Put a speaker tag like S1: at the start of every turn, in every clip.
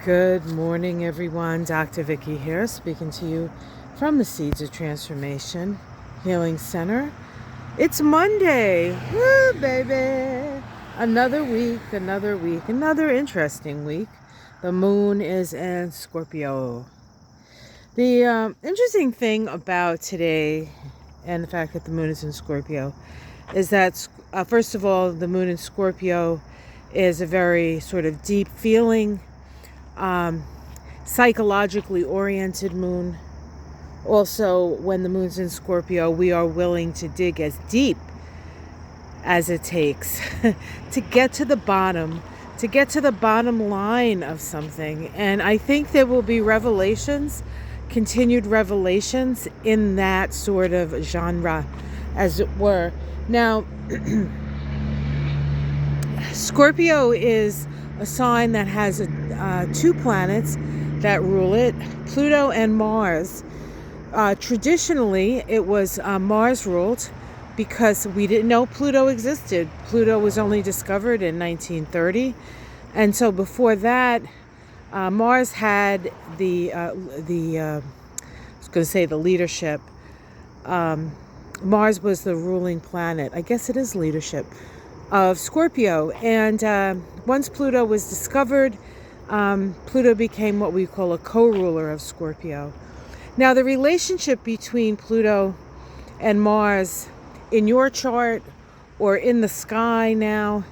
S1: Good morning, everyone. Dr. Vicki here, speaking to you from the Seeds of Transformation Healing Center. It's Monday. Woo, baby. Another week, another interesting week. The moon is in Scorpio. The interesting thing about today and the fact that the moon is in Scorpio is that, first of all, the moon in Scorpio is a very sort of deep feeling, psychologically oriented moon. Also, when the moon's in Scorpio, we are willing to dig as deep as it takes to get to the bottom line of something. And I think there will be continued revelations in that sort of genre, as it were. Now, Scorpio is a sign that has two planets that rule it, Pluto and Mars. Traditionally, it was Mars ruled because we didn't know Pluto existed. Pluto was only discovered in 1930. And so before that, Mars had I was going to say the leadership. Mars was the ruling planet. I guess it is leadership of Scorpio. And once Pluto was discovered, Pluto became what we call a co-ruler of Scorpio. Now, the relationship between Pluto and Mars in your chart or in the sky now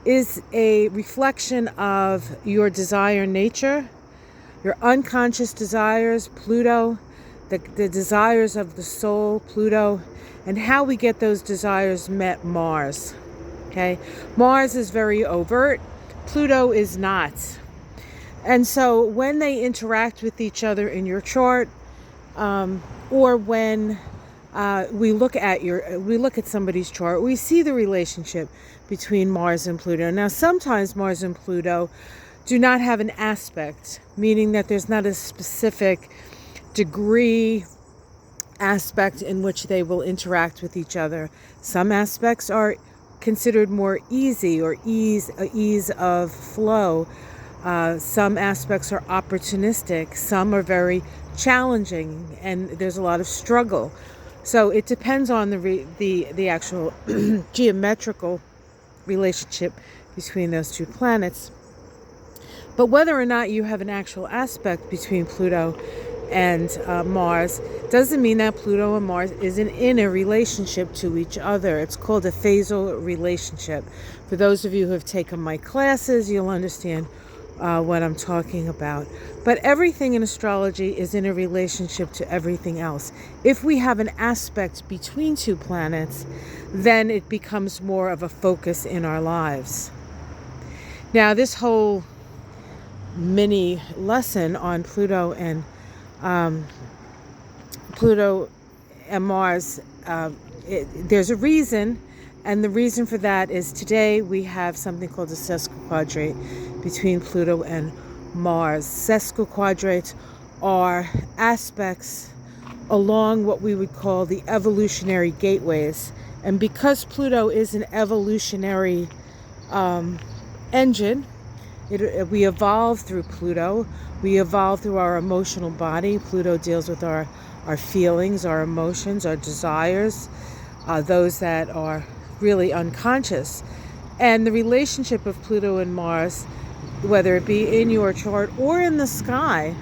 S1: is a reflection of your desire nature, your unconscious desires, Pluto, the desires of the soul, Pluto, and how we get those desires met, Mars. Okay, Mars is very overt, Pluto is not. And so when they interact with each other in your chart, or when we look at somebody's chart, we see the relationship between Mars and Pluto. Now, sometimes Mars and Pluto do not have an aspect, meaning that there's not a specific degree aspect in which they will interact with each other. Some aspects are considered more easy or ease of flow. Some aspects are opportunistic. Some are very challenging, and there's a lot of struggle. So it depends on the actual geometrical relationship between those two planets. But whether or not you have an actual aspect between Pluto and Mars doesn't mean that Pluto and Mars isn't in a relationship to each other. It's called a phasal relationship. For those of you who have taken my classes, you'll understand what I'm talking about. But everything in astrology is in a relationship to everything else. If we have an aspect between two planets, then it becomes more of a focus in our lives. Now, this whole mini lesson on Pluto and Mars, there's a reason, and the reason for that is today we have something called a cesco quadrate between Pluto and Mars. Cesco quadrates are aspects along what we would call the evolutionary gateways, and because Pluto is an evolutionary engine, we evolve through Pluto. We evolve through our emotional body. Pluto deals with our feelings, our emotions, our desires, those that are really unconscious. And the relationship of Pluto and Mars, whether it be in your chart or in the sky,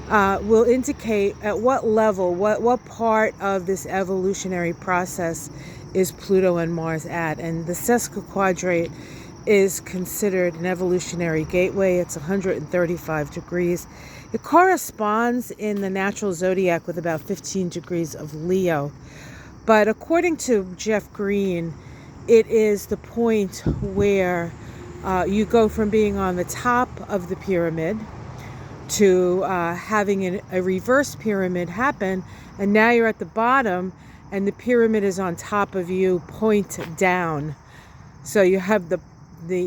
S1: will indicate at what level, what part of this evolutionary process is Pluto and Mars at. And the cesco quadrate is considered an evolutionary gateway. It's 135 degrees. It corresponds in the natural zodiac with about 15 degrees of Leo. But according to Jeff Green, it is the point where you go from being on the top of the pyramid to having a reverse pyramid happen, and now you're at the bottom and the pyramid is on top of you, point down. So you have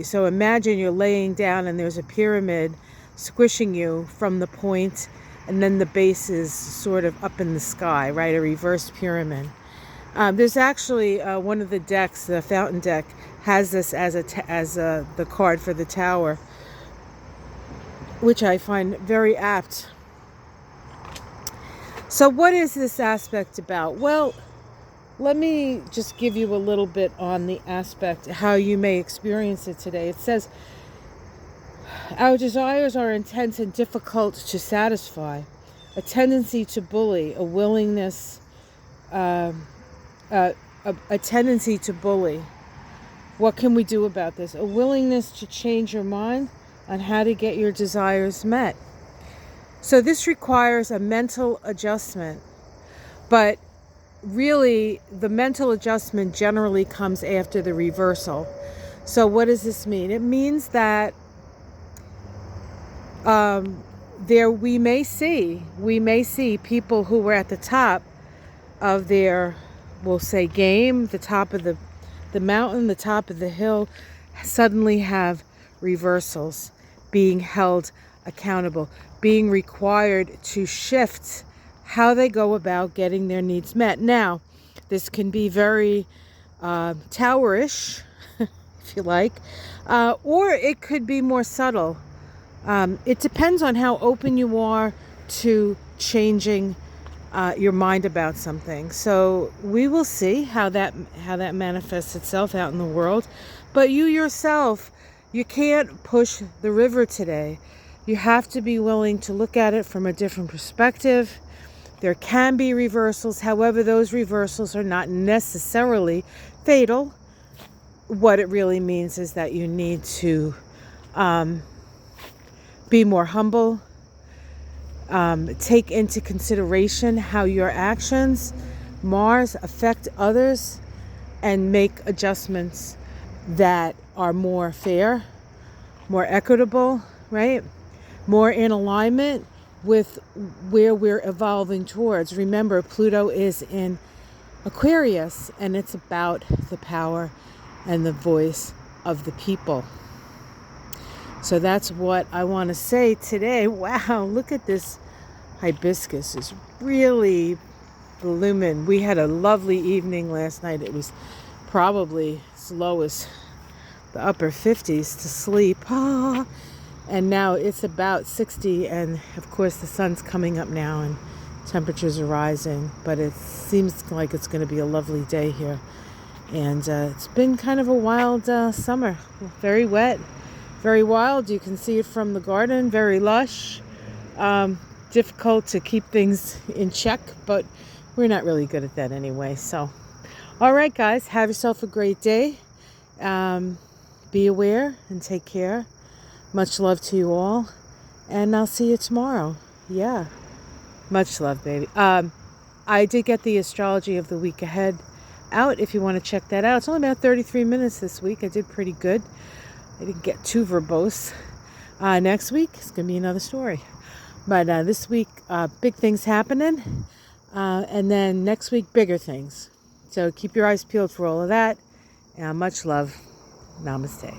S1: so imagine you're laying down and there's a pyramid squishing you from the point, and then the base is sort of up in the sky, right? A reverse pyramid. There's actually one of the decks, the fountain deck, has this as the card for the tower. which I find very apt. So what is this aspect about? Well, let me just give you a little bit on the aspect, how you may experience it today. It says, our desires are intense and difficult to satisfy. A tendency to bully, a willingness, a tendency to bully. What can we do about this? A willingness to change your mind on how to get your desires met. So this requires a mental adjustment, but really the mental adjustment generally comes after the reversal. So what does this mean? It means that we may see people who were at the top of their, we'll say, game, the top of the mountain, the top of the hill, suddenly have reversals, being held accountable, being required to shift how they go about getting their needs met. Now, this can be very towerish, if you like, or it could be more subtle. It depends on how open you are to changing your mind about something. So we will see how that manifests itself out in the world. But you yourself, you can't push the river today. You have to be willing to look at it from a different perspective. There can be reversals. However, those reversals are not necessarily fatal. What it really means is that you need to be more humble, take into consideration how your actions, Mars, affect others, and make adjustments that are more fair, more equitable, right? More in alignment with where we're evolving towards. Remember, Pluto is in Aquarius, and it's about the power and the voice of the people. So that's what I want to say today. Wow, look at this hibiscus. It's really blooming. We had a lovely evening last night. It was probably as low as the upper 50s to sleep. And now it's about 60, and of course the sun's coming up now and temperatures are rising, but it seems like it's going to be a lovely day here. And it's been kind of a wild summer. Very wet, very wild. You can see it from the garden, very lush. Difficult to keep things in check, but we're not really good at that anyway. So, all right, guys, have yourself a great day. Be aware and take care. Much love to you all, and I'll see you tomorrow. Yeah, much love, baby. I did get the astrology of the week ahead out if you want to check that out. It's only about 33 minutes this week. I did pretty good. I didn't get too verbose. Next week it's going to be another story. But this week, big things happening. And then next week, bigger things. So keep your eyes peeled for all of that. And much love. Namaste.